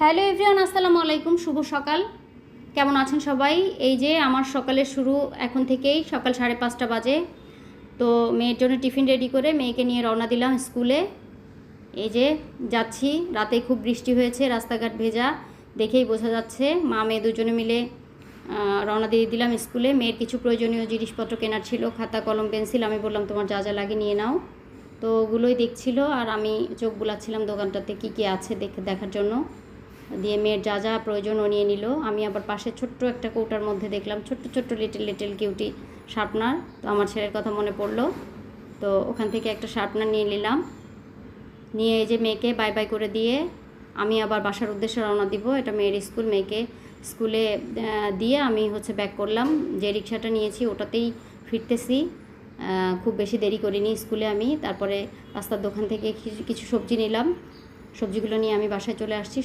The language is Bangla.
হ্যালো এভরিওয়ান, আসসালামু আলাইকুম। শুভ সকাল। কেমন আছেন সবাই? এই যে আমার সকালের শুরু এখন থেকেই, সকাল 5:30 বাজে। তো মেয়ের জন্য টিফিন রেডি করে মেয়েকে নিয়ে রওনা দিলাম স্কুলে। এই যে যাচ্ছি, রাতে খুব বৃষ্টি হয়েছে, রাস্তাঘাট ভেজা, দেখেই বোঝা যাচ্ছে। মা মেয়ে দুজনে মিলে রওনা দিয়ে দিলাম স্কুলে। মেয়ের কিছু প্রয়োজনীয় জিনিসপত্র কেনার ছিল, খাতা কলম পেন্সিল। আমি বললাম তোমার যা যা লাগে নিয়ে নাও। তো ওগুলোই দেখছিল আর আমি চোখ বুলাচ্ছিলাম দোকানটাতে কী কী আছে দেখার জন্য। দিয়ে মেয়ের যা যা প্রয়োজন ও নিয়ে নিল। আমি আবার পাশে ছোট্ট একটা কৌটার মধ্যে দেখলাম ছোট্ট ছোট্ট লিটল কিউটি শার্পনার। তো আমার ছেলের কথা মনে পড়লো, তো ওখান থেকে একটা শার্পনার নিয়ে নিলাম। নিয়ে এই যে মেয়েকে বাই বাই করে দিয়ে আমি আবার বাসার উদ্দেশ্যে রওনা দিব। এটা মেয়ের স্কুল, মেয়েকে স্কুলে দিয়ে আমি ব্যাক করলাম। যে রিক্সাটা নিয়েছি ওটাতেই ফিরতেছি। খুব বেশি দেরি করিনি স্কুলে আমি। তারপরে রাস্তার দোকান থেকে কিছু সবজি নিলাম। সবজিগুলো নিয়ে আমি বাসায় চলে আসছি।